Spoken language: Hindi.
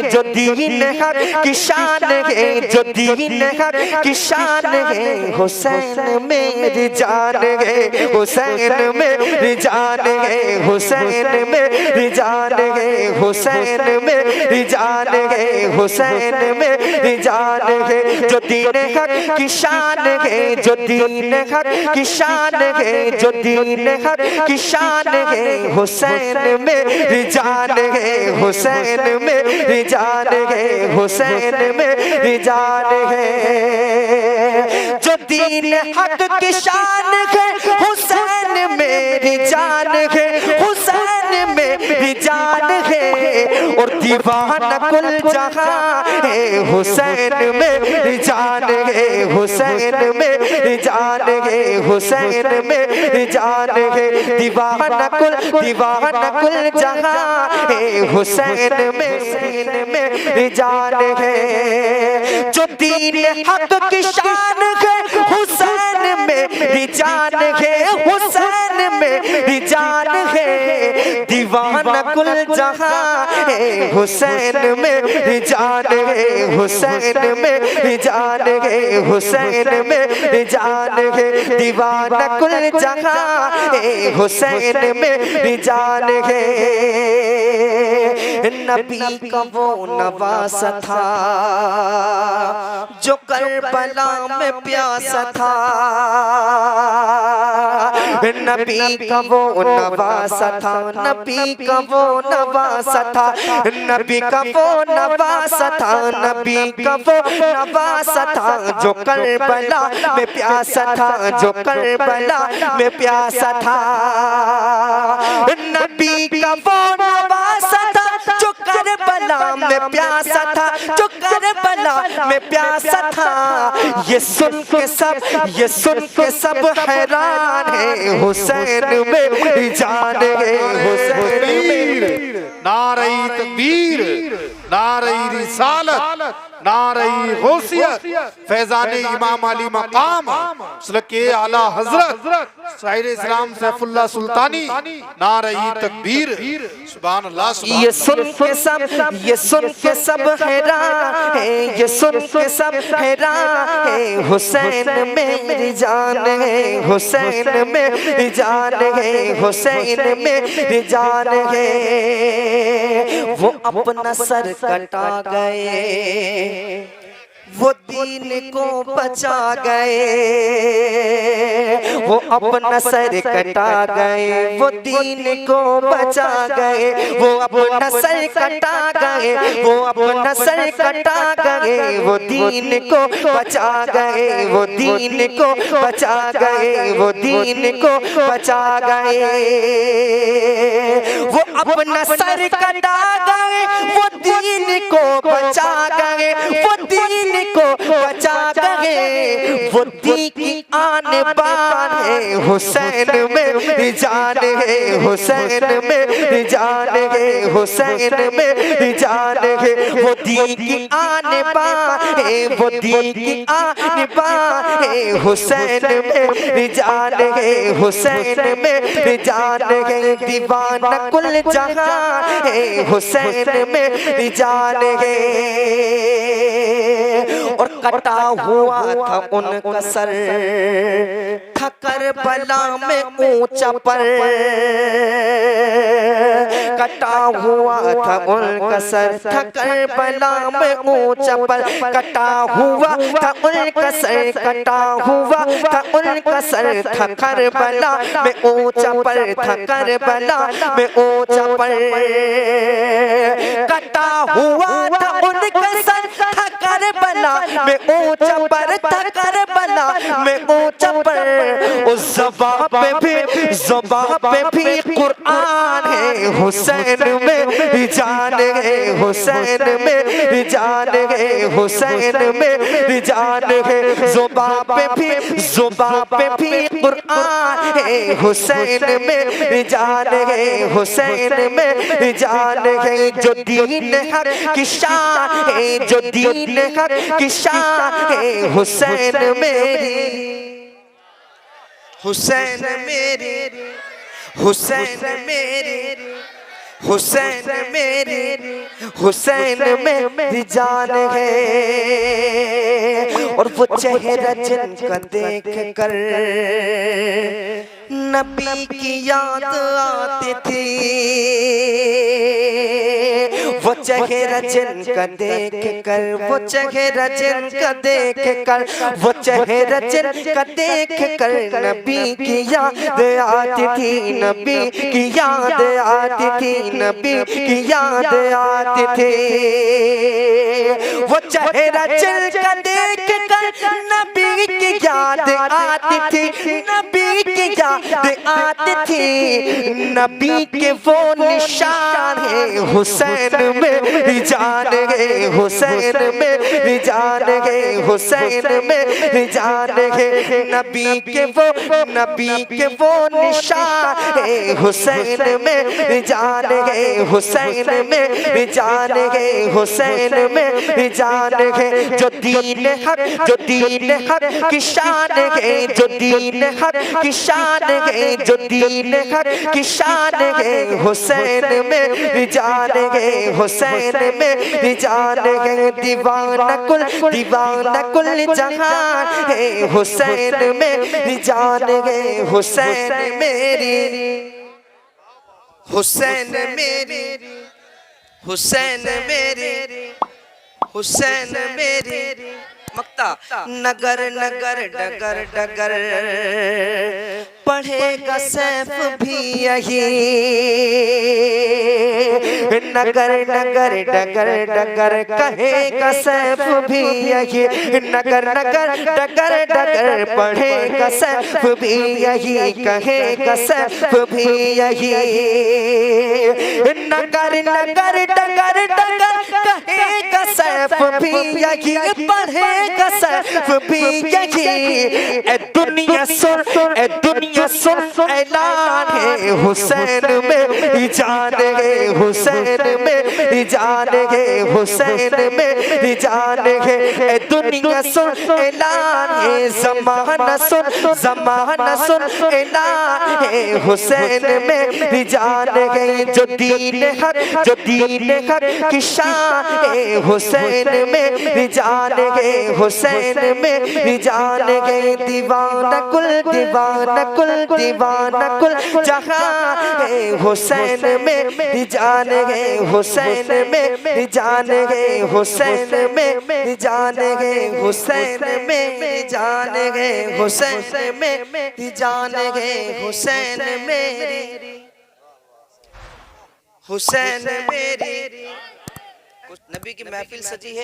जो दीन हक की शान है, जो दीन हक की शान है। हुसैन मेरी जान है, हुसैन मेरी जान है, हुसैन मेरी जान है, हुसैन मेरी जान है, हुसैन मेरी जान है। जो दीन हक की शान है, जो दीन हक की शान है, जो दीन हक की शान है। हुसैन मेरी जान है, हुसैन मेरी जान है, हुसैन मेरी जान है। जो दीन हक की शान है, हुसैन मेरी जान है, हुसैन मेरी जान है। और दीवाना कुल जहां है, हुसैन मेरी जान है, हुसैन मेरी जान है, हुसैन मेरी जान है। दीवाना कुल जहां है, हुसैन मेरी जान है। जो दीन हक की शान है, हुसैन मेरी जान है, हुसैन मेरी जान है। दीवाना कुल जहां है, हुसैन मेरी जान है, हुसैन मेरी जान है, हुसैन मेरी जान है। दीवाना कुल जहां है, हुसैन मेरी जान है। नबी का वो नवासा था जो करबला में प्यासा था। नबी का वो नवासा था, नबी का वो नवासा था, नबी का वो नवासा था, नबी का वो नवासा था। जो करबला में प्यासा था, जो करबला में प्यासा था। नबी का वो नवासा था जो करबला में प्यासा था, जो करबला में प्यासा था। ये सुन के सब हैरान है, हुसैन मेरी जान है, हुसैन मेरी। नारे तकबीर, नारे रिसालत, नारे गौसियत, फैजान इमाम अली मकाम सलके आला हजरत शायर इस्लाम सैफुल्लाह सुल्तानी। नारे तकबीर, सुभान अल्लाह। ये सुन के सब हैरान है, ये सुन के सब हैरान है। हुसैन मेरी जान है, हुसैन मेरी जान है, हुसैन मेरी जान है। वो अपना सर कटा गए, वो दीन को बचा गए। वो अपना सर कटा गए, वो दीन को बचा गए। वो अपना सर कटा गए, वो अपना सर कटा गए। वो दीन को बचा गए, वो दीन को बचा गए, वो दीन को बचा गए। वो अपना सर कटा गए, वो दीन को बचा गए, वो दीन को बचा गए। वो दी की आन बान है, हुसैन मेरी जान है, हुसैन मेरी जान है, हुसैन मेरी जान है। वो दी की आन बान है, वो दी की आन बान है। हुसैन मेरी जान है, हुसैन मेरी जान है। दीवाना कुल जहां है, हुसैन मेरी जान है। और कटा हुआ था उनका सर था करबला में ऊंचा पर। कटा हुआ था उनका सर था करबला में ऊंचा पर। कटा हुआ था उनका सर, कटा हुआ था उनका सर था करबला में ऊंचा पर, था करबला में ऊंचा पर। कटा हुआ था उनका सर था करबला में ऊंचा पर, था करबला में ऊंचा पर। उस ज़बान पे भी कुरान है, हुसैन मेरी जान है, हुसैन मेरी जान है, हुसैन मेरी जान है। ज़बान पे भी कुरान है, हुसैन मेरी जान है, हुसैन मेरी जान है। जो दीन हक की शान है, जो दीन हक की शान है। हुसैन मेरी, हुसैन मेरी, हुसैन मेरी, हुसैन मेरी हुसैन मेरी जान है। और वो चेहरा जिनका देख कर नबी की याद आती थी, वो चेहरा जिनका देख कर, वो चेहरा जिनका देख कर, वो चेहरा जिनका देख कर नबी की याद आती थी, नबी की याद आती थी, नबी की याद आती थी। वो चेहरा जिनका देख कर नबी की याद आती थी, नबी की याद आती थी। नबी के वो निशान है हुसैन मेरी जान है, हुसैन मेरी जान है, हुसैन मेरी जान है। नबी के वो निशान है हुसैन मेरी जान है, हुसैन मेरी जान है, हुसैन मेरी जान है। जो दीन हक, जो दीन हक की शान है, जो दीन हक की शान है, जो दीन हक की शान है, हुसैन मेरी जान है, हुसैन मेरी जान है। दीवाना कुल जहान है हुसैन मेरी जान है, हुसैन मेरी, हुसैन मेरी, हुसैन मेरी, हुसैन मेरी। मक्ता नगर नगर डगर डगर पढ़ेगा सैफ भी यही, नगर नगर डगर डगर कहेगा सैफ भी यही, नगर नगर डगर डगर पढ़ेगा सैफ भी यही, कहेगा सैफ भी यही। नगर नगर डगर डगर कहेगा सैफ भी यही, पढ़ेगा सैफ भी यही। ए दुनिया सुन, ए दुनिया सुन, ऐलान है हुसैन मेरी जान है, हुसैन मेरी जान है, हुसैन मेरी जान है। ए दुनिया सुन, ऐलान है, ज़माना सुन, ज़माना सुन, ऐलान है हुसैन मेरी जान है। जो दीन हक, जो दीन हक की शान है हुसैन मेरी जान है, हुसैन मेरी जान है। दीवाना कुल दीवाना कुल जहां है हुसैन मेरी जान है, हुसैन मेरी जान है, हुसैन मेरी जान है, हुसैन मेरी जान है, हुसैन मेरी जान है, हुसैन मेरी, हुसैन मेरी। नबी की महफिल सजी है।